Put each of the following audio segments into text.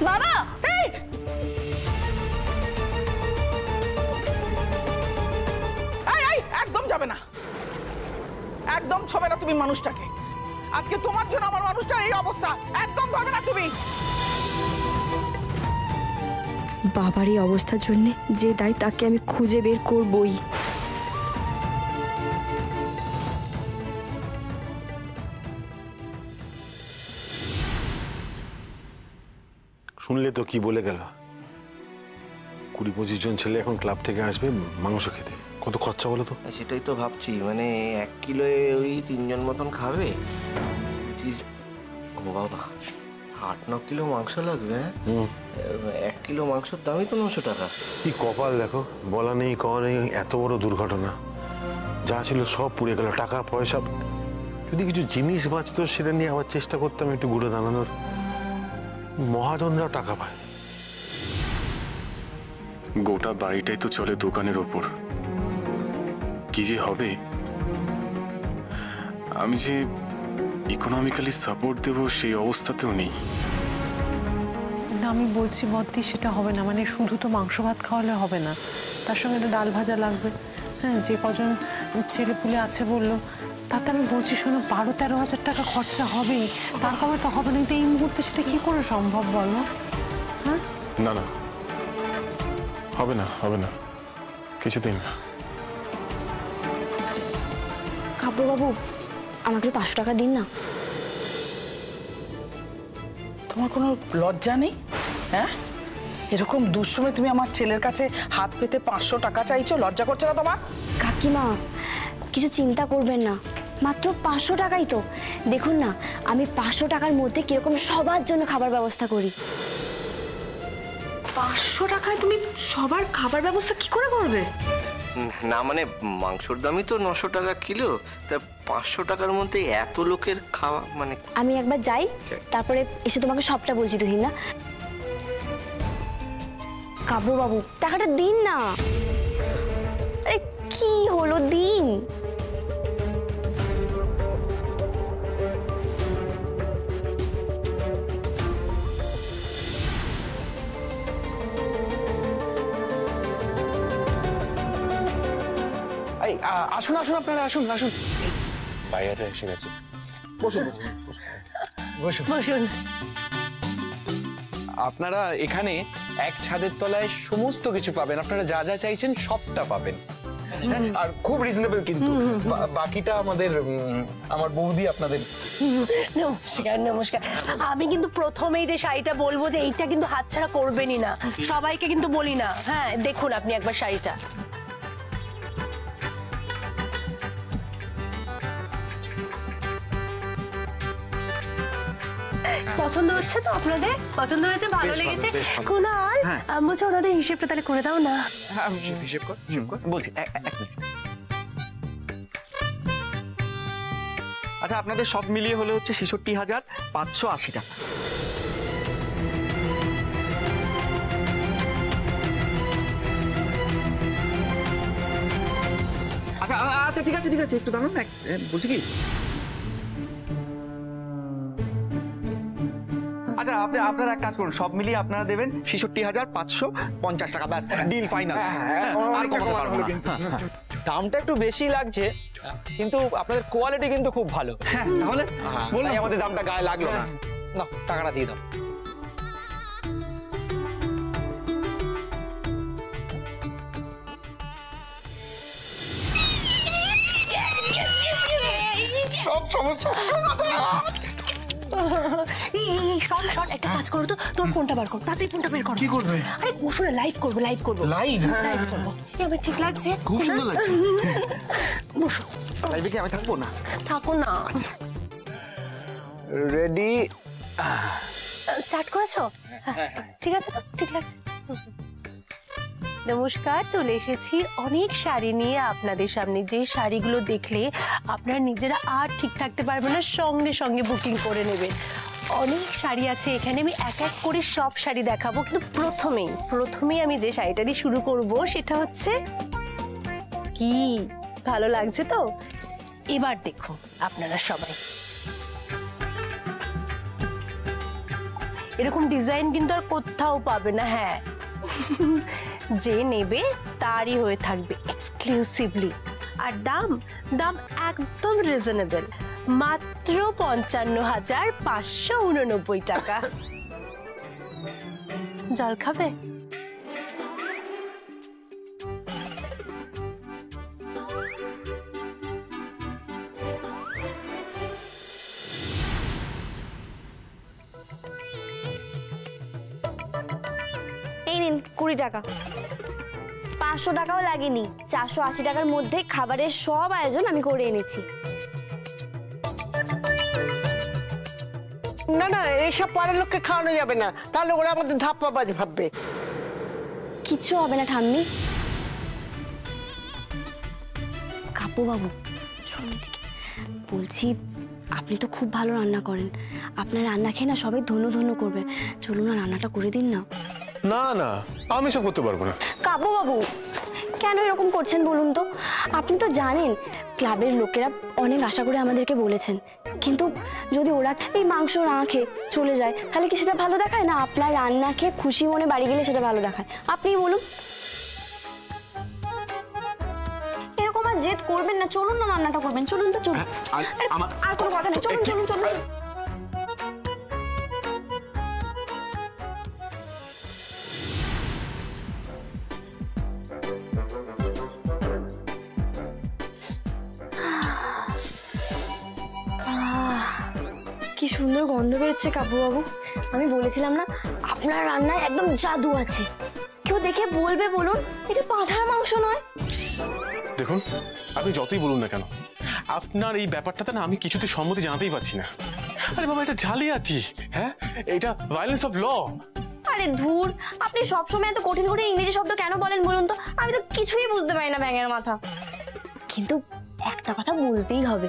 বাবা এই একদম যাবে না, একদম ছবে না তুমি মানুষটাকে। আজকে তোমার জন্য আমার মানুষটার এই অবস্থা, একদম ধরবে না তুমি। বাবার এই অবস্থার জন্য যে দায় তাকে আমি খুঁজে বের করবই। শুনলে তো কি বলে গেল, 20-25 জন ছেলে এখন ক্লাব থেকে আসবে মাংস খেতে, কত খরচা বলো তো? সেটাই তো ভাবছি, মানে 1 কিলোয় ওই 3 জন মতন খাবে। ও বাবা, 8-9 কিলো মাংস লাগবে। 1 কিলো মাংসের দামই তো 900 টাকা। কি কপাল দেখো, বলা নেই কওয়া নেই, এত বড় দুর্ঘটনা। যা ছিল সব পুড়ে গেল, টাকা পয়সা। যদি কিছু জিনিস বাঁচতো সেটা নিয়ে আবার চেষ্টা করতাম একটু ঘুরে দাঁড়ানোর। মহাজনরাও টাকা পায়। গোটা বাড়িটাই তো চলে দোকানের ওপর, কি যে হবে। আমি যে ইকোনমিক্যালি সাপোর্ট দেব সেই অবস্থাতেও নেই। না আমি বলছি বদ্দি, সেটা হবে না। মানে শুধু তো মাংস ভাত খাওয়ালে হবে না, তার সঙ্গে একটা ডাল ভাজা লাগবে। হ্যাঁ, যে কজন ছেলেপুলে আছে বললো, তাতে আমি বলছি শোনো 12-13 হাজার টাকা খরচা হবেই, তার কমে তো হবে না। কিন্তু এই মুহূর্তে সেটা কি করে সম্ভব বলো? হ্যাঁ না না, হবে না, হবে না, কিছুতেই না। কাব্য বাবু, আমাকে 500 টাকা দিন না। তোমার কোনো লজ্জা নেই? হ্যাঁ, এরকম দুঃসময় তুমি আমার ছেলের কাছে হাত পেতে 500 টাকা চাইছো, লজ্জা করছে না তোমার? কাকিমা, কিছু চিন্তা করবেন না, মাত্র 500 টাকাই তো। দেখুন না, আমি 500 টাকার মধ্যে কিরকম সবার জন্য খাবার ব্যবস্থা করি। 500 টাকায় তুমি সবার খাবার ব্যবস্থা কি করে করবে? না মানে মাংসর দামই তো 900 টাকা কিলো, তা 500 টাকার মধ্যে এত লোকের খাওয়া মানে। আমি একবার যাই, তারপরে এসে তোমাকে সবটা বলছি। তুহিনা, কাব্য বাবু টাকাটা দিন না। আরে কি হলো, দিন। আসুন আসুন, আপনারা আসুন আসুন। বাইরে এসে গেছে, বসুন বসুন বসুন। আপনারা এখানে এক ছাদের তলায় সমস্ত কিছু পাবেন, আপনারা যা যা চাইছেন সবটা পাবেন। আর খুব রিজনেবল কিন্তু। বাকিটা আমার বৌদি আপনাদের। নমস্কার নমস্কার। আমি কিন্তু প্রথমেই যে শাড়িটা বলবো যে এইটা কিন্তু হাতছাড়া করবেনই না, সবাইকে কিন্তু বলি না। হ্যাঁ দেখুন আপনি একবার শাড়িটা। পছন্দ হচ্ছে তো আপনাদের? পছন্দ হয়েছে, ভালো লেগেছে? কুনাল, আমি বলছি ওনাদের হিসেবটা তাহলে করে দাও না। হিসেব কর বলছি, এক মিনিট। আচ্ছা, আপনাদের সব মিলিয়ে হলে হচ্ছে 66,580 টাকা। আচ্ছা আচ্ছা, ঠিক আছে ঠিক আছে, একটু দাঁড়ান না। বলছি কি, আচ্ছা আপনারা এক কাজ করুন, সব মিলিয়ে আপনারা দেবেন 66,550 টাকা। ব্যাস, ডিল ফাইনাল। আর কমাতে পারবো না। দামটা একটু বেশি লাগছে, কিন্তু আপনাদের কোয়ালিটি কিন্তু খুব ভালো। হ্যাঁ, তাহলে বললাম আমাদের দামটা গায়ে লাগলো না। না, টাকাটা দিয়ে দাও। সব সমস্যা একটা কাজ করো তো, তোর ফোনটা বার কর, তাড়াতাড়ি ফোনটা বের কর। কি করবে? আরে বসো না, লাইভ করবো লাইভ করবো লাইভ করবো। এবার ঠিক লাগছে? খুব সুন্দর লাগছে। বসো। লাইভে কি আমি থাকবো? না থাকো না। রেডি, স্টার্ট করেছো? ঠিক আছে তো, ঠিক লাগছে। নমস্কার, চলে এসেছি অনেক শাড়ি নিয়ে আপনাদের সামনে। যে শাড়িগুলো দেখলে আপনারা নিজেরা আর ঠিক থাকতে পারবেন না, সঙ্গে সঙ্গে বুকিং করে নেবেন। অনেক শাড়ি আছে এখানে, আমি এক এক করে সব শাড়ি দেখাবো। কিন্তু প্রথমেই আমি যে শাড়িটা দিয়ে শুরু করব সেটা হচ্ছে, কি ভালো লাগছে তো? এবার দেখুন আপনারা সবাই, এরকম ডিজাইন কিন্তু আর কোথাও পাবে না। হ্যাঁ, যে নেবে তারই হয়ে থাকবে এক্সক্লুসিভলি। আর দাম দাম একদম রিজনেবল, মাত্র 55,589 টাকা। জল খাবে? এই নিন 20 টাকা। 500 টাকাও লাগেনি, 480 টাকার মধ্যে খাবারের সব আয়োজন আমি করে এনেছি। না না, এইসব পাড়ার লোককে খাওয়ানো যাবে না, তাহলে ওরা আমাদের ধাপ্পাবাজ ভাববে। কিচ্ছু হবে না ঠাম্মি। কাপু বাবু শুনুন, বলছি আপনি তো খুব ভালো রান্না করেন, আপনার রান্না খেয়ে না সবাই ধন্য ধন্য করবে। চলুন না, রান্নাটা করে দিন না। না না, আমি সব করতে পারবো না। কাপু বাবু কেন এরকম করছেন বলুন তো? আপনি তো জানেন ক্লাবের লোকেরা অনেক আশা করে আমাদেরকে বলেছেন, কিন্তু যদি ওরা এই মাংস না খেয়ে চলে যায় তাহলে কি সেটা ভালো দেখায় না? আপনার রান্না খেয়ে খুশি মনে বাড়ি গেলে সেটা ভালো দেখায়। আপনিই বলুন। এরকম আর জেদ করবেন না, চলুন না রান্নাটা করবেন। চলুন তো, চলুন। আর কোনো কথা নেই, চলুন চলুন চলুন। কি সুন্দর গন্ধ বেরোচ্ছে কাপু বাবু। আমি বলেছিলাম না আপনার রান্নায় একদম জাদু আছে। কেউ দেখে বলবে বলুন এটা পাঁঠার মাংস নয়। দেখুন, আপনি যতই বলুন না কেন, আপনার এই ব্যাপারটাতে না আমি কিছুতে সম্মতি জানাতেই পারছি না। আরে বাবা, এটা জালিয়াতি। হ্যাঁ, এটা ভায়োলেন্স অফ ল। আরে ধুর, আপনি সবসময় এত কঠিন করে ইংরেজি শব্দ কেন বলেন বলুন তো? আমি তো কিছুই বুঝতে পারি না ব্যাঙের মাথা। কিন্তু একটা কথা বলতেই হবে,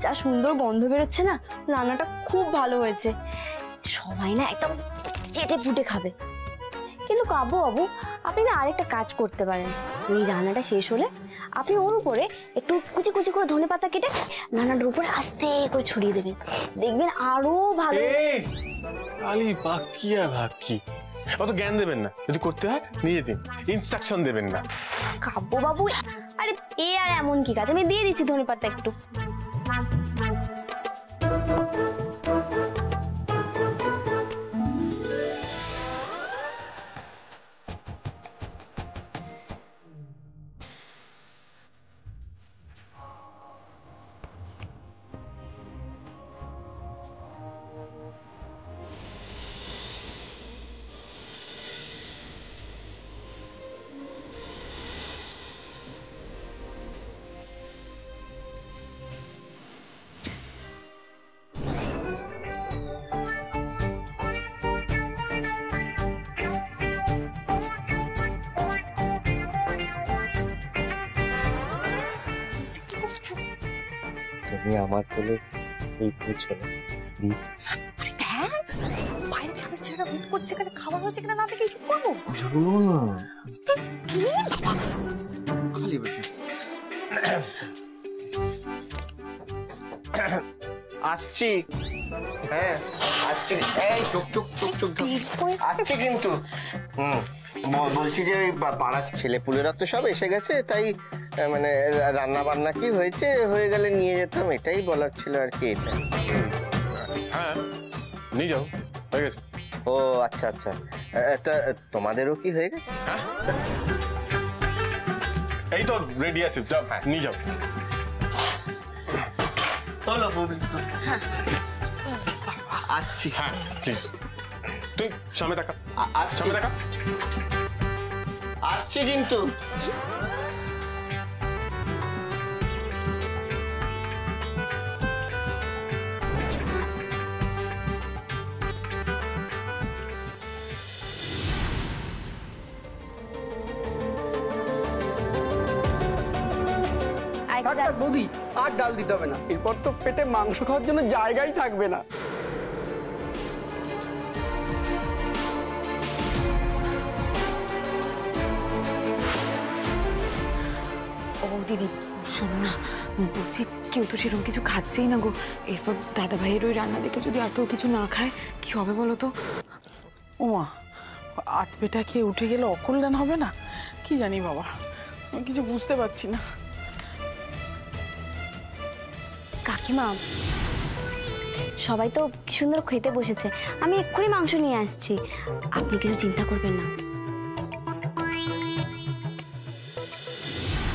যা সুন্দর গন্ধ বেরোচ্ছে না, রান্নাটা খুব ভালো হয়েছে। সবাই না একদম চেটে পুটে খাবে। কিন্তু কাবু বাবু, আপনি না আরেকটা কাজ করতে পারেন। ওই রান্নাটা শেষ হলে আপনি ওর উপরে একটু কুচি কুচি করে ধনেপাতা কেটে রান্নাটার উপরে আস্তে করে ছড়িয়ে দেবেন, দেখবেন আরো ভালো। আলি বাকি আর ভাকি, অত জ্ঞান দেবেন না। যদি করতে হয় নিজে দিন, ইনস্ট্রাকশন দেবেন না। কাব্য বাবু, আরে এ আর এমন কি কাজ, আমি দিয়ে দিচ্ছি ধনেপাতা একটু। তুমি আমার কোলে এই চলো প্লিজ। বাইরে খাবার ছেলেটা ভুট করছে, এখানে খাবার হচ্ছে কিনা না দেখে চুপ করবো? আসছি। হ্যাঁ আসছি। এই চুপ চুপ চুপ চুপ আসছি কিন্তু। বলছি যে ওই পাড়ার ছেলেপুলেরা তো সব এসে গেছে, তাই মানে রান্না বান্না কি হয়েছে, হয়ে গেলে নিয়ে যেতাম, এটাই বলার ছিল আর কি। এটা হ্যাঁ নিয়ে যাও, হয়ে গেছে। ও আচ্ছা আচ্ছা, তা তোমাদেরও কি হয়ে গেছে? হ্যাঁ এই তো রেডি আছে, যাও নিয়ে যাও। চলো বুবলি। আসছি। হ্যাঁ প্লিজ, তুই সামনে দেখা। সামনে দেখা। আসছি কিন্তু। বৌদি, আর ডাল দিতে হবে না, এরপর তো পেটে মাংস খাওয়ার জন্য জায়গাই থাকবে না। ও দিদি শোনো না, বলছি কেউ তো সেরকম কিছু খাচ্ছেই না গো, এরপর দাদা ভাইয়ের ওই রান্না দেখে যদি আর কেউ কিছু না খায় কি হবে বলো তো? ওমা, আত পেটা খেয়ে উঠে গেলে অকল্যাণ হবে না? কি জানি বাবা, আমি কিছু বুঝতে পারছি না। কাকিমা, সবাই তো কি সুন্দর খেতে বসেছে, আমি এক্ষুনি মাংস নিয়ে আসছি, আপনি কিছু চিন্তা করবেন না।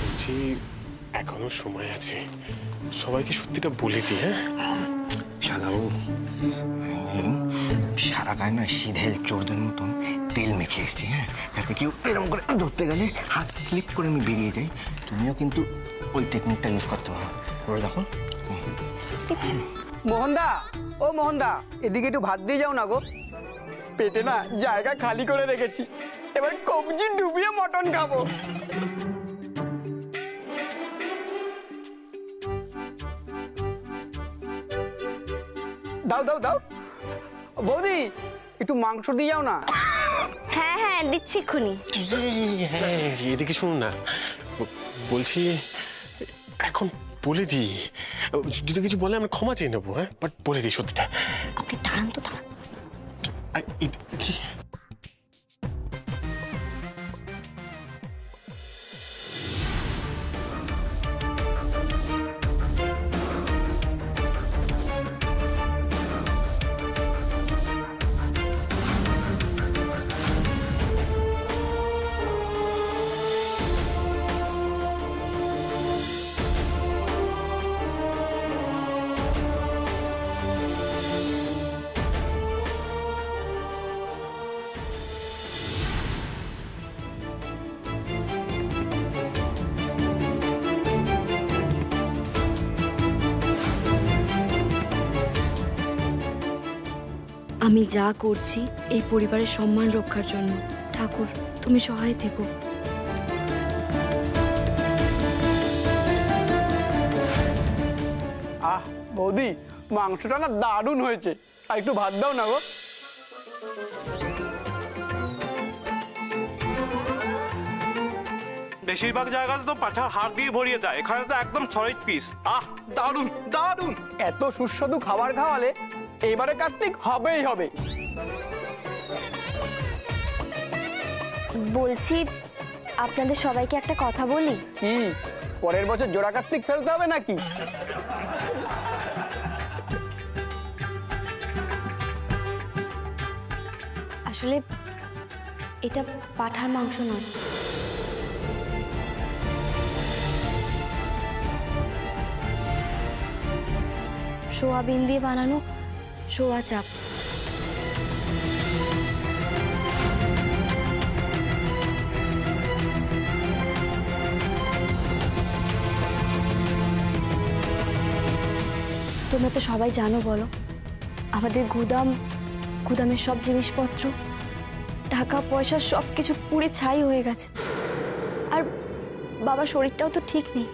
বলছি এখনো সময় আছে, সবাইকে সত্যিটা বলে দিই। হ্যাঁ শালাবাবু, সারা গায়ে না সিধেল চোরদের মতন তেল মেখে এসছি, হ্যাঁ, যাতে কেউ এরকম করে ধরতে গেলে হাত স্লিপ করে আমি বেরিয়ে যাই। তুমিও কিন্তু ওই টেকনিকটা ইউজ করতে পারো, করে দেখো। মোহনদা, ও মোহনদা, এদিকে একটু ভাত দিয়ে যাও না গো, পেটে না জায়গা খালি করে রেখেছি, এবার কবজি ডুবিয়ে মটন খাবো। দাও দাও দাও, বৌদি একটু মাংস দিয়ে যাও না। হ্যাঁ হ্যাঁ দিচ্ছি এক্ষুনি। হ্যাঁ এদিকে শুনুন না, বলছি এখন বলে দিই, যদি কিছু বলে আমি ক্ষমা চেয়ে নেবো। হ্যাঁ বাট বলে দিই সত্যিটা। আপনি দাঁড়ান তো, দাঁড়ান। কি আমি যা করছি এই পরিবারের সম্মান রক্ষার জন্য। ঠাকুর তুমি সহায় থেকো। আহ বৌদি, মাংসটা না দারুণ হয়েছে, আর একটু ভাত দাও না গো। বেশিরভাগ জায়গাতে তো পাঠা হাড় দিয়ে ভরিয়ে দেয়, এখানে তো একদম সলিড পিস। আহ দারুণ দারুণ। এত সুস্বাদু খাবার খাওয়ালে এবারে কার্তিক হবেই হবে। বলছি আপনাদের সবাইকে একটা কথা বলি। কি, পরের বছর জোড়া কার্তিক ফেলতে হবে নাকি? আসলে এটা পাঁঠার মাংস নয়, সোয়াবিন দিয়ে বানানো সোয়া চাপ। তোমরা তো সবাই জানো, বলো, আমাদের গুদামের সব জিনিসপত্র, টাকা পয়সা সব কিছু পুড়ে ছাই হয়ে গেছে। আর বাবার শরীরটাও তো ঠিক নেই।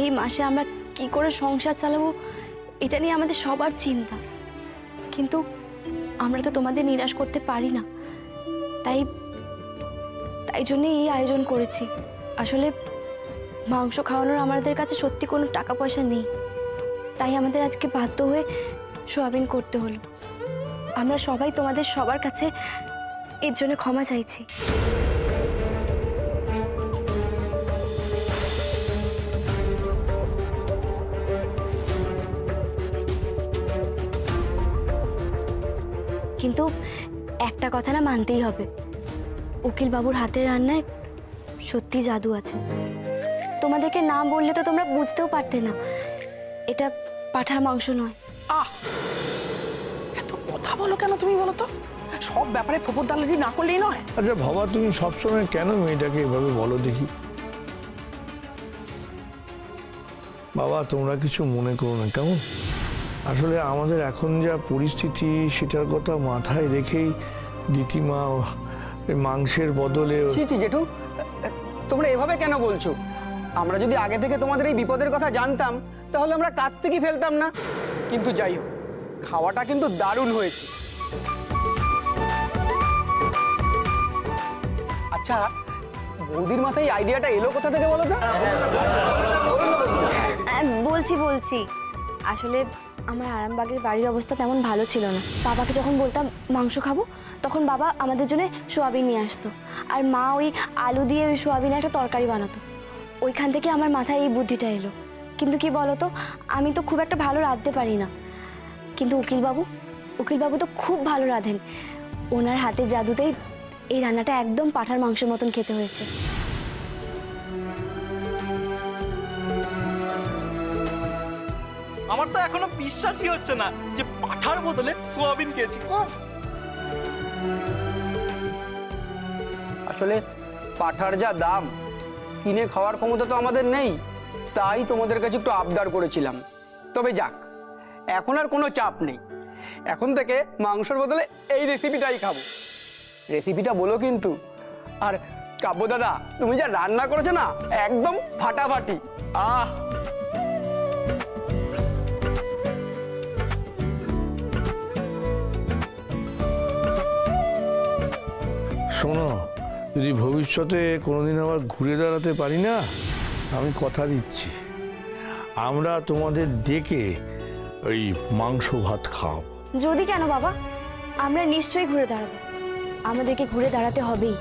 এই মাসে আমরা কি করে সংসার চালাবো এটা নিয়ে আমাদের সবার চিন্তা। কিন্তু আমরা তো তোমাদের নিরাশ করতে পারি না, তাই জন্য এই আয়োজন করেছি। আসলে মাংস খাওয়ানোর আমাদের কাছে সত্যি কোনো টাকা পয়সা নেই, তাই আমাদের আজকে বাধ্য হয়ে সোয়াবিন করতে হলো। আমরা সবাই তোমাদের সবার কাছে এর জন্য ক্ষমা চাইছি। কিন্তু একটা কথা না মানতেই হবে, উকিল বাবুর হাতের রান্নায় সত্যি জাদু আছে। তোমাদেরকে না বললে তো তোমরা বুঝতেও পারতে না এটা পাঁঠার মাংস নয়। আহ, এত কথা বলো কেন তুমি, বলো তো? সব ব্যাপারে ফোপর দালালি না করলেই নয়। আচ্ছা বাবা, তুমি সবসময় কেন মেয়েটাকে এভাবে বলো দেখি? বাবা তোমরা কিছু মনে করো না, কেমন? আসলে আমাদের এখন যা পরিস্থিতি সেটার কথা মাথায় রেখেই দিতিমা মাংসের বদলে। ছি ছি জেঠু, তোমরা এভাবে কেন বলছো? আমরা যদি আগে থেকে তোমাদের এই বিপদের কথা জানতাম তাহলে আমরা কার্তিকই ফেলতাম না। কিন্তু যাই হোক, খাওয়াটা কিন্তু দারুণ হয়েছে। আচ্ছা বৌদির মাথায় এই আইডিয়াটা এলো কোথা থেকে বলো তো? বলছি আসলে আমার আরামবাগের বাড়ির অবস্থা তেমন ভালো ছিল না। বাবাকে যখন বলতাম মাংস খাবো, তখন বাবা আমাদের জন্য সোয়াবিন নিয়ে আসতো, আর মা ওই আলু দিয়ে ওই সোয়াবিনে একটা তরকারি বানাতো। ওইখান থেকে আমার মাথায় এই বুদ্ধিটা এলো। কিন্তু কি বলতো, আমি তো খুব একটা ভালো রাঁধতে পারি না, কিন্তু উকিলবাবু তো খুব ভালো রাঁধেন। ওনার হাতের জাদুতেই এই রান্নাটা একদম পাঁঠার মাংসের মতন খেতে হয়েছে। আমার তো এখনো বিশ্বাসই হচ্ছে না যে পাঠার বদলে সোয়াবিন খেয়েছি। আসলে পাঠার যা দাম, কিনে খাওয়ার ক্ষমতা তো আমাদের নেই, তাই তোমাদের কাছে একটু আবদার করেছিলাম। তবে যাক, এখন আর কোনো চাপ নেই। এখন থেকে মাংসের বদলে এই রেসিপিটাই খাবো। রেসিপিটা বলো কিন্তু। আর কাব্য দাদা, তুমি যা রান্না করেছো না, একদম ফাটাফাটি। আহ, শোনো, যদি ভবিষ্যতে কোনোদিন আবার ঘুরে দাঁড়াতে পারি না, আমি কথা দিচ্ছি আমরা তোমাদের ডেকে ওই মাংস ভাত খাও। যদি কেন বাবা, আমরা নিশ্চয়ই ঘুরে দাঁড়াবো। আমাদেরকে ঘুরে দাঁড়াতে হবেই।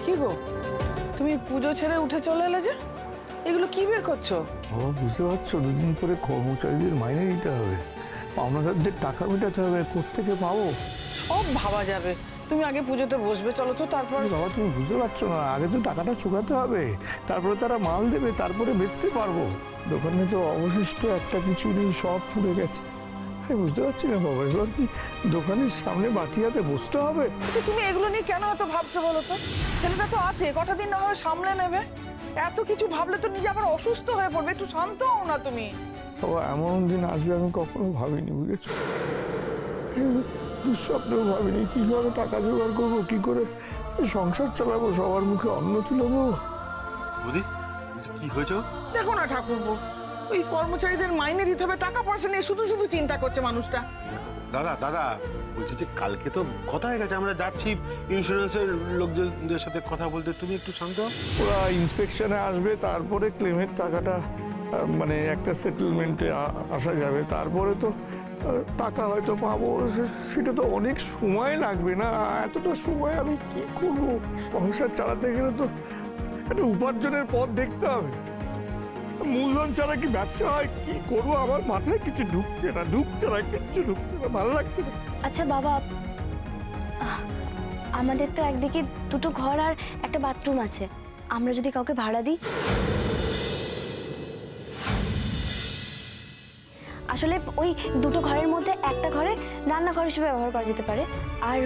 কি গো, তুমি পুজো ছেড়ে উঠে চলে এলে যে? এগুলো কি বের করছো? বাবা, বুঝতে পারছো, দুদিন পরে কর্মচারীদের মাইনে দিতে হবে, পাওনাদারদের টাকা মেটাতে হবে, কোত্থেকে পাবো? সব ভাবা যাবে, তুমি আগে পুজোতে বসবে, চলো তো। তারপর বাবা, তুমি বুঝতে পারছো না, আগে তো টাকাটা চুকাতে হবে, তারপরে তারা মাল দেবে, তারপরে বেচতে পারবো। দোকানে তো অবশিষ্ট একটা কিছু নেই, সব পুড়ে গেছে। আমি বুঝতে পারছি না বাবা, এবার কি দোকানের সামনে বাটি হাতে বসতে হবে? আচ্ছা, তুমি এগুলো নিয়ে কেন এত ভাবছো বলো তো? ছেলেটা তো আছে, কটা দিন না হয় সামলে নেবে। এত কিছু ভাবলে তো নিজে আবার অসুস্থ হয়ে পড়বে। একটু শান্ত হও না তুমি। বাবা, এমন দিন আসবে আমি কখনো ভাবিনি, বুঝেছো? দুঃস্বপ্নেও ভাবিনি কিভাবে টাকা জোগাড় করবো, কি করে সংসার চালাবো, সবার মুখে অন্ন তুলে দেবো। কি হয়েছে? দেখো না ঠাকুরপো, ওই কর্মচারীদের মাইনে দিতে হবে, টাকা পয়সা নিয়ে শুধু শুধু চিন্তা করছে মানুষটা। দাদা বলছি যে কালকে তো কথা হয়ে গেছে, আমরা যাচ্ছি ইন্স্যুরেন্সের লোকজনদের সাথে কথা বলতে, তুমি একটু শান্ত। ওরা ইন্সপেকশনে আসবে, তারপরে ক্লেমের টাকাটা মানে একটা সেটেলমেন্টে আসা যাবে, তারপরে তো টাকা হয়তো পাবো। সেটা তো অনেক সময় লাগবে না? এতটা সময় আমি কি করবো? সংসার চালাতে গেলে তো একটা উপার্জনের পথ দেখতে হবে। মূলধন ছাড়া কি ব্যবসা হয়? কি করবো? আমার মাথায় কিছু ঢুকছে না, কিচ্ছু ঢুকছে না, ভালো লাগছে না। আচ্ছা বাবা, আমাদের তো একদিকে দুটো ঘর আর একটা বাথরুম আছে, আমরা যদি কাউকে ভাড়া দিই? আসলে ওই দুটো ঘরের মধ্যে একটা ঘরে রান্নাঘর হিসেবে ব্যবহার করা যেতে পারে, আর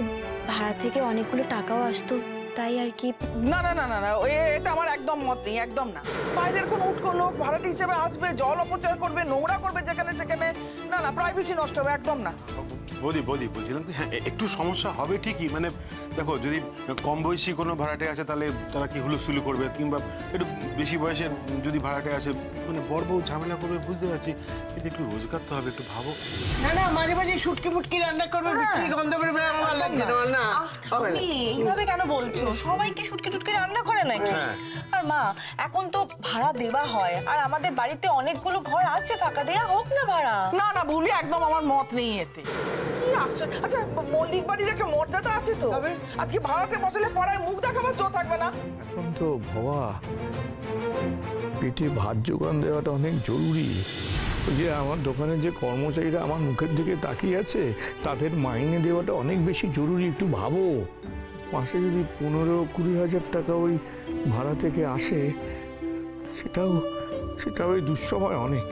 ভাড়া থেকে অনেকগুলো টাকাও আসতো, তাই আর কি। না না না না না, এটা আমার একদম মত নেই, একদম না। বাইরের কোনো উঠকো লোক ভাড়াটি হিসেবে আসবে, জল অপচয় করবে, নোংরা করবে যেখানে সেখানে, না না, প্রাইভেসি নষ্ট হবে, একদম না। বৌদি বলছিলাম হ্যাঁ, একটু সমস্যা হবে ঠিকই, মানে দেখো যদি কম বয়সী কোনো ভাড়াটে আছে তাহলে তারা কি হুলুস্থুলু করবে, কিংবা একটু বেশি বয়সের যদি ভাড়াটে আছে মানে বড় বউ ঝামেলা করবে, বুঝতে পারছি, কিন্তু একটু রোজগার তো হবে, একটু ভাবো। না না, মাঝে মাঝে শুটকি ফুটকি রান্না করবে, বিচ্ছিরি গন্ধ বেরোবে, আমার ভালো লাগছে না। না হবে না। এইভাবে কেন বলছো? সবাই কি শুটকি টুটকি রান্না করে নাকি? আর মা, এখন তো ভাড়া দেওয়া হয়, আর আমাদের বাড়িতে অনেকগুলো ঘর আছে ফাঁকা, দেয়া হোক না ভাড়া। না না ভুলি, একদম আমার মত নেই এতে। কি আশ্চর্য! আচ্ছা, মল্লিক বাড়ির একটা মর্যাদা আছে তো, আজকে ভাড়াটে বসলে পড়ায় মুখ দেখাবার জো থাকবে না। এখন তো বাবা পেটে ভাত জোগান দেওয়াটা অনেক জরুরি। যে আমার দোকানের যে কর্মচারীরা আমার মুখের দিকে তাকিয়ে আছে, তাদের মাইনে দেওয়াটা অনেক বেশি জরুরি। একটু ভাবো, মাসে যদি 15-20 হাজার টাকা ওই ভাড়া থেকে আসে, সেটাও সেটা ওই দুঃসময় অনেক।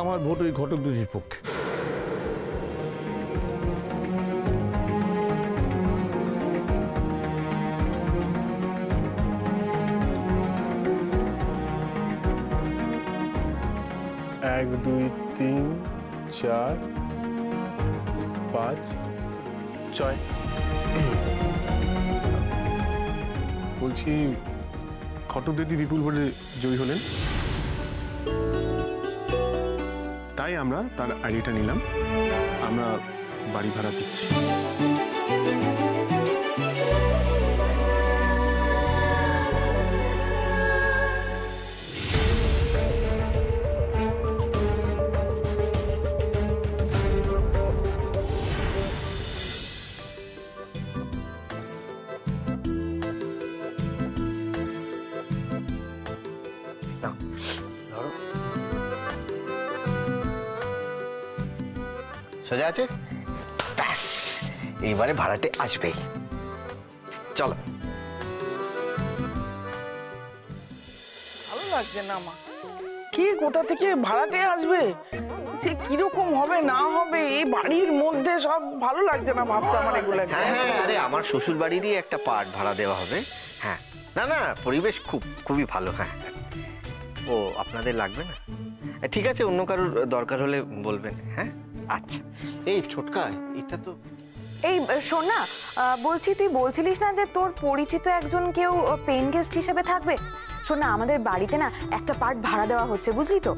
আমার ভোট ওই ঘটকদুজির পক্ষে। এক দুই তিন চার পাঁচ ছয়। বলছি ঘটক দিদি বিপুল বলে জয়ী হলেন, তাই আমরা তার আইডিটা নিলাম, আমরা বাড়ি ভাড়া দিচ্ছি। সোজা আছে, ব্যাস এইবারে ভাড়াটে আসবেই। চলো। ভালো লাগছে না মা, কে কোথা থেকে ভাড়াটে আসবে, সে কিরকম হবে না হবে, এই বাড়ির মধ্যে সব ভালো লাগছে না ভাবতে আমার এগুলো। হ্যাঁ হ্যাঁ, আরে আমার শ্বশুর বাড়িরই একটা পার্ট ভাড়া দেওয়া হবে। হ্যাঁ, না না, পরিবেশ খুবই ভালো। হ্যাঁ, ও আপনাদের লাগবে না? ঠিক আছে, অন্য কারোর দরকার হলে বলবেন। হ্যাঁ আচ্ছা। এই ছোটকা, এটা তো এই শোন না, বলছি তুই বলছিলিস না যে তোর পরিচিত একজন কেউ পেইন গেস্ট হিসেবে থাকবে? শোন না, আমাদের বাড়িতে না একটা পার্ট ভাড়া দেওয়া হচ্ছে, বুঝলি তো?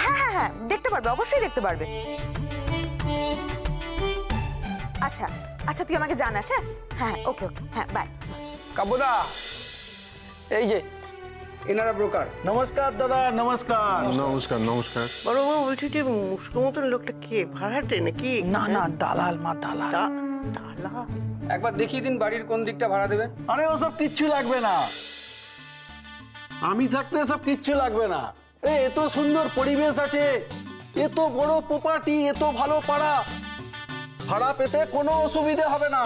হ্যাঁ হ্যাঁ হ্যাঁ, দেখতে পারবে, অবশ্যই দেখতে পারবে। আচ্ছা আচ্ছা, তুই আমাকে জানাস। হ্যাঁ হ্যাঁ, ওকে ওকে, হ্যাঁ বাই। কাবুদা, এই যে এনারা ব্রোকার। নমস্কার দাদা, নমস্কার। নমস্কার নমস্কার। বড় বউ, বলছি যে মুস্কো মতন লোকটা কে, ভাড়াটে নাকি? না না, দালাল মা, দালাল। দালাল? একবার দেখিয়ে দিন বাড়ির কোন দিকটা ভাড়া দেবেন। আরে ওসব কিচ্ছু লাগবে না, আমি থাকতে সব কিচ্ছু লাগবে না। এত সুন্দর পরিবেশ আছে, এত বড় প্রপার্টি, এত ভালো পাড়া, ভাড়া পেতে কোনো অসুবিধা হবে না।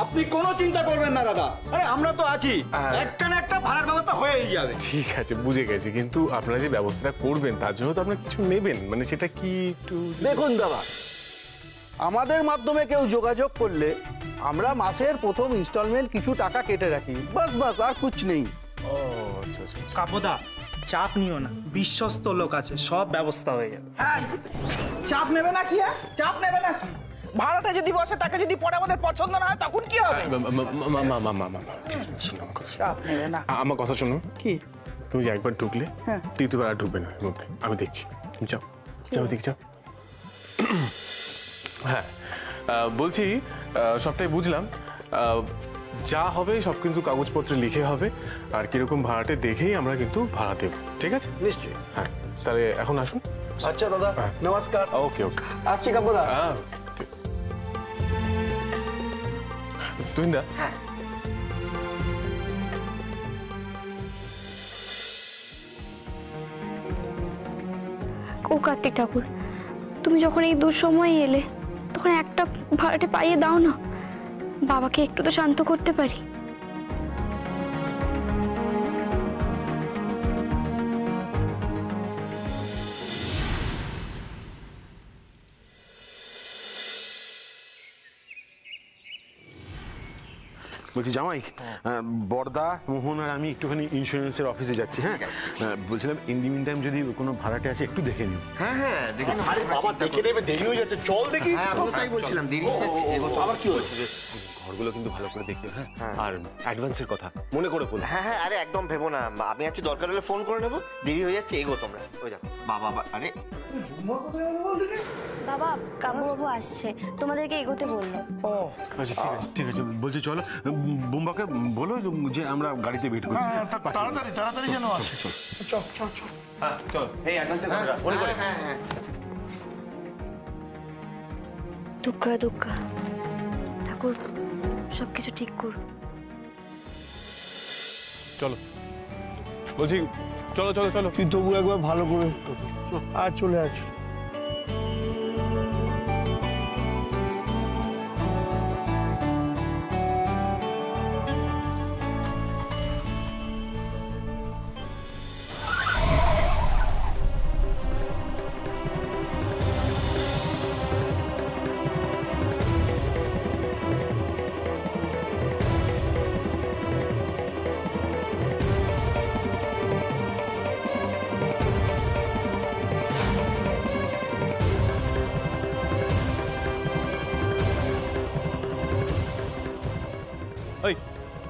আপনি কোনো চিন্তা করবেন না দাদা, আরে আমরা তো আছি, একটা না একটা ভাড়ার ব্যবস্থা হয়েই যাবে। ঠিক আছে, বুঝে গেছি, কিন্তু আপনারা যে ব্যবস্থাটা করবেন তার জন্য তো আপনারা কিছু নেবেন, মানে সেটা কি একটু দেখুন দাদা, আমাদের মাধ্যমে কেউ যোগাযোগ করলে আমরা মাসের প্রথম ইনস্টলমেন্ট কিছু টাকা কেটে রাখি, বাস বাস, আর কুছ নেই। ও আচ্ছা আচ্ছা। কাপদা, চাপ নিও না, বিশ্বস্ত লোক আছে, সব ব্যবস্থা হয়ে যাবে। হ্যাঁ, চাপ নেবে না কি? চাপ নেবে না কি? ভাড়াটা যদি বসে, তাকে যদি পরে আমাদের পছন্দ না হয়, তখন কি হবে? চাপ নেবে না। আমার কথা শোনো। কি? তুমি যে একবার ঢুকলে তৃতীয়বার আর ঢুকবে না এর মধ্যে, আমি দেখছি। তুমি যাও যাও, দেখি যাও। হ্যাঁ, বলছি সবটাই বুঝলাম, যা হবে সব কিন্তু কাগজপত্রে লিখে হবে, আর কিরকম ভাড়াটে দেখেই আমরা কিন্তু ভাড়া দেব, ঠিক আছে? নিশ্চয়ই। হ্যাঁ, তাহলে এখন আসুন। আচ্ছা দাদা, নমস্কার। ওকে ওকে, আসছি কাবুদা। তুই না। হ্যাঁ, ও কার্তিক ঠাকুর, তুমি যখন এই দুঃসময়ে এলে তখন একটা ভাড়াটে পাইয়ে দাও না, বাবাকে একটু তো শান্ত করতে পারি। বলছি জামাই, বর্দা, মোহন আর আমি একটুখানি ইন্স্যুরেন্সের অফিসে যাচ্ছি। হ্যাঁ, বলছিলাম ইন দি মিন টাইম যদি কোনো ভাড়াটে আছে একটু দেখে নিও। হ্যাঁ হ্যাঁ, দেখে নাও। আরে বাবা, দেখে নেবে, দেরি হয়ে যাচ্ছে, চল দেখি। হ্যাঁ, আমি তাই বলছিলাম, দেরি হয়ে যাচ্ছে। আবার কি হচ্ছে? ঘরগুলো কিন্তু ভালো করে দেখিও। হ্যাঁ, আর অ্যাডভান্সের কথা মনে করে বলো। হ্যাঁ হ্যাঁ, আরে একদম ভেবো না, আমি আছি, দরকার হলে ফোন করে নেবো। দেরি হয়ে যাচ্ছে, এগো তোমরা। ওই যাও বাবা। আরে বাবা, কাবুবাবু আসছে, তোমাদেরকে এগোতে বললো। ও আচ্ছা, ঠিক আছে ঠিক আছে, বলছি চলো, বোম্বাকে বলো যে আমরা গাড়িতে ওয়েট করছি। তাড়াতাড়ি তাড়াতাড়ি যেন আসে। চল চল চল চল। হ্যাঁ চল, এই অ্যাডভান্সের কথা মনে করে। হ্যাঁ হ্যাঁ, দুঃখা দুঃখা ঠাকুর, সবকিছু ঠিক করো। চলো, বলছি চলো চলো চলো। তুই তবু একবার ভালো করে আর চলে আস।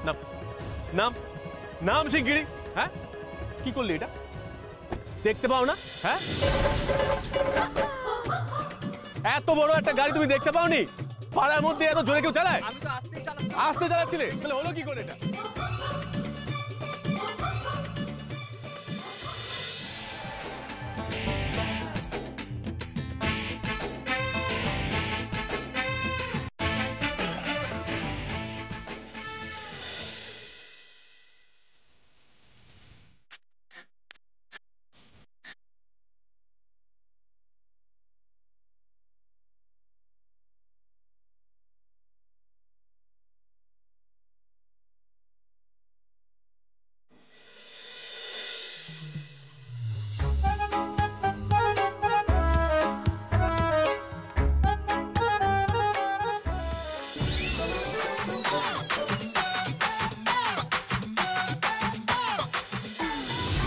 নাম নাম নাম শিগগিরি। হ্যাঁ কি করলি এটা? দেখতে পাও না? হ্যাঁ এত বড় একটা গাড়ি তুমি দেখতে পাওনি? পাড়ার মধ্যে এত জোরে কেউ চালায়? আস্তে চালাচ্ছিলে, তাহলে হলো কি করে এটা?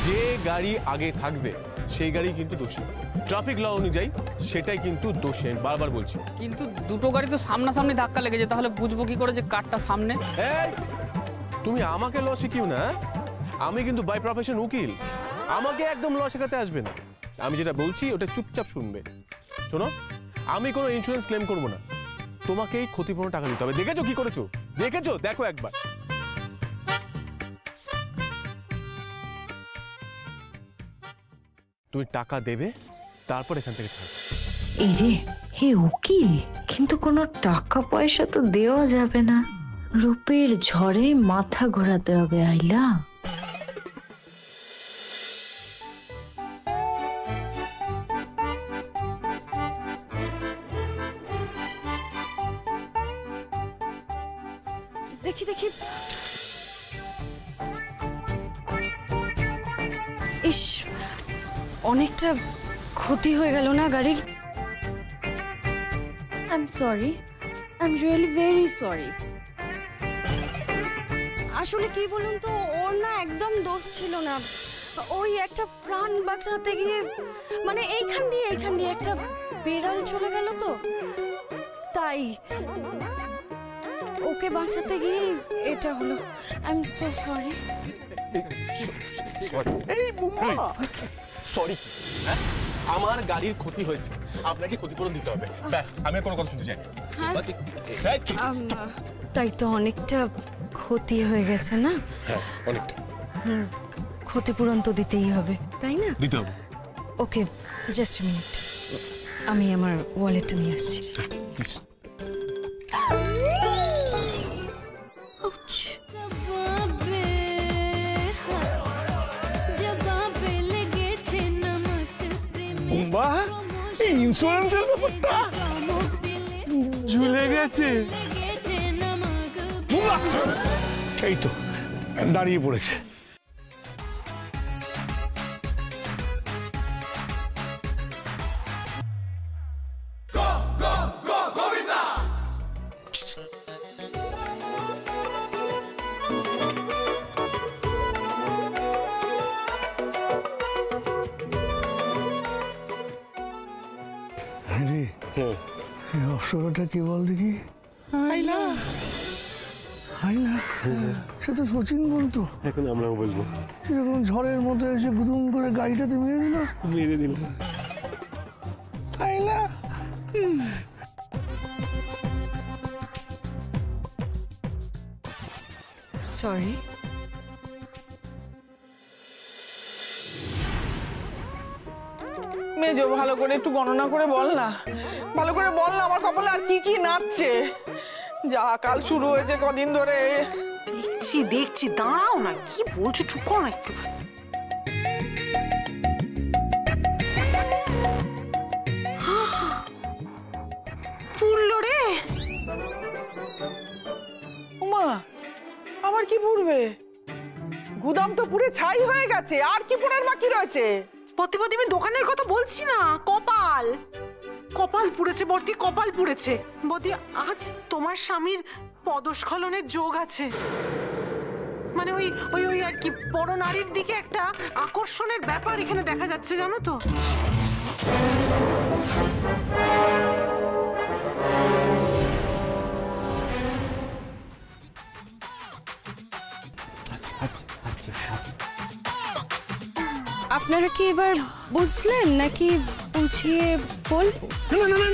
যে গাড়ি আগে থাকবে সেই গাড়ি কিন্তু দোষী। ট্রাফিক ল অনুযায়ী সেটাই কিন্তু দোষী, বারবার বলছি। কিন্তু দুটো গাড়ি তো সামনাসামনি ধাক্কা লেগেছে, তাহলে বুঝবো কি করে যে কারটা সামনে? এই তুমি আমাকে ল শিখিও না। আমি কিন্তু বাই প্রফেশন উকিল, আমাকে একদম ল শেখাতে আসবে না। আমি যেটা বলছি ওটা চুপচাপ শুনবে। শোনো, আমি কোনো ইন্স্যুরেন্স ক্লেম করবো না, তোমাকেই ক্ষতিপূরণ টাকা দিতে হবে। দেখেছো কি করেছো? দেখেছো? দেখো একবার। তুমি টাকা দেবে, তারপর এখান থেকে ছাড়বে। এই রে, হে উকিল, কিন্তু কোনো টাকা পয়সা তো দেওয়া যাবে না। রূপের ঝড়ে মাথা ঘোরাতে হবে আইলা। দেখি দেখি, ইস অনেকটা ক্ষতি হয়ে গেল না গাড়ির। I am sorry, I am really very sorry. আসলে কি বলুন তো, ওর না একদম দোষ ছিল না। ওই একটা প্রাণ বাঁচাতে গিয়ে, মানে এইখান দিয়ে একটা বিড়াল চলে গেল তো, তাই ওকে বাঁচাতে গিয়ে এটা হলো। I am so sorry. এই বুম্মা, সরি কি? হ্যাঁ, আমার গাড়ির ক্ষতি হয়েছে, আপনাকে ক্ষতিপূরণ দিতে হবে। ব্যাস, আমি কোনো কথা শুনতে চাই না। তাই তো অনেকটা ক্ষতি হয়ে গেছে না? হ্যাঁ, অনেকটা। ক্ষতিপূরণ তো দিতেই হবে, তাই না? দিতে হবে। ওকে, জাস্ট আ মিনিট, আমি আমার ওয়ালেটটা নিয়ে আসছি। এই ইন্স্যুরেন্সের ব্যাপারটা ঝুলে গেছে। এই তো দাঁড়িয়ে পড়েছে। এই অপসরটা কি বল দেখি? আইলা। আইলা? সে তো সচিন বলতো। এখন আমরাও বলবো। সেরকম ঝড়ের মধ্যে এসে গুদুম করে গাড়িটাতে মেরে দিল। মেরে দিল। আইলা। সরি। মেজো, ভালো করে একটু গণনা করে বল না, ভালো করে বল না আমার কপালে আর কি কি নাচছে। যা কাল শুরু হয়েছে কদিন ধরে। দেখছি দেখছি, দাঁড়াও না, কি বলছো, চুপ করো না একটু। পুড়লো রে। ওমা, আবার কি পুড়বে? গুদাম তো পুড়ে ছাই হয়ে গেছে, আর কি পোড়ার বাকি রয়েছে? প্রতিপদি আমি দোকানের কথা বলছি না, কপাল কপাল পুড়েছে বর্তি, কপাল পুড়েছে। বদি, আজ তোমার স্বামীর পদস্খলনের যোগ আছে। মানে ওই ওই ওই আর কি, বড় নারীর দিকে একটা আকর্ষণের ব্যাপার এখানে দেখা যাচ্ছে, জানো তো? আপনারা কি এবার বুঝলেন নাকি বুঝিয়ে বলবো?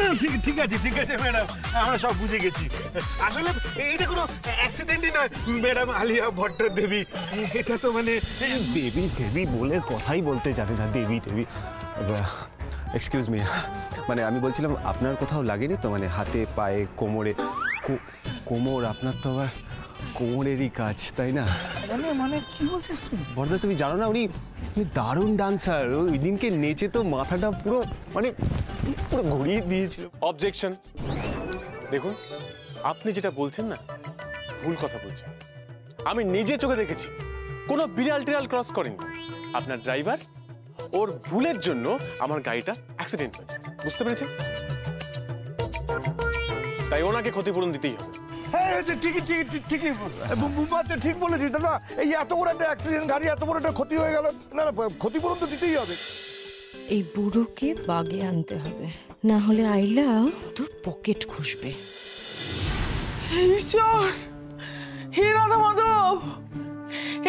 না ঠিক আছে ম্যাডাম, আমরা সব বুঝে গেছি। আসলে এইটা কোনো অ্যাক্সিডেন্টই নয় ম্যাডাম আলিয়া ভট্ট দেবী। এটা তো মানে দেবী দেবী বলে কথাই বলতে জানে না, দেবী দেবী। এক্সকিউজ মি, মানে আমি বলছিলাম আপনার কোথাও লাগেনি তো, মানে হাতে পায়ে কোমরে? কোমর আপনার তো আবার কোমরেরই কাজ, তাই না? মানে কি বলছিস তুই? বর্দা তুমি জানো না, উনি দারুণ ডান্সার। ওই দিনকে নেচে তো মাথাটা পুরো মানে পুরো ঘুরিয়ে দিয়েছিল। অবজেকশন। দেখুন, আপনি যেটা বলছেন না, ভুল কথা বলছেন। আমি নিজে চোখে দেখেছি, কোনো বিড়াল টিড়াল ক্রস করেনি। আপনার ড্রাইভার ওর ভুলের জন্য আমার গাড়িটা অ্যাক্সিডেন্ট হয়েছে, বুঝতে পেরেছেন? তাই ওনাকে ক্ষতিপূরণ দিতেই হবে। হ্যাঁ ঠিকই বুম্বাতে ঠিক বলেছিস দাদা। এই এত বড় একটা অ্যাক্সিডেন্ট, গাড়ি এত বড় একটা ক্ষতি হয়ে গেল, না ক্ষতিপূরণ তো দিতেই হবে। এই বুড়োকে বাগে আনতে হবে, না হলে আইলা তোর পকেট খুসবে। ঈশ্বর, হে রাধা মাধব,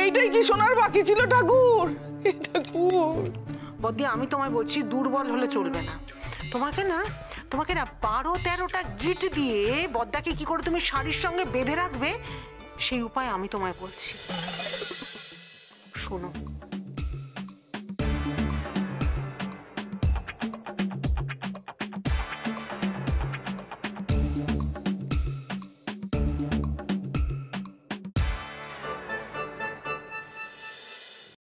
এইটাই কি শোনার বাকি ছিল ঠাকুর? ঠাকুর বদ্দি, আমি তোমায় বলছি দুর্বল হলে চলবে না। তোমাকে না 12-13টা গিট দিয়ে বদ্দাকে কি করে তুমি শাড়ির সঙ্গে বেঁধে রাখবে সেই উপায় আমি তোমায় বলছি। শোনো,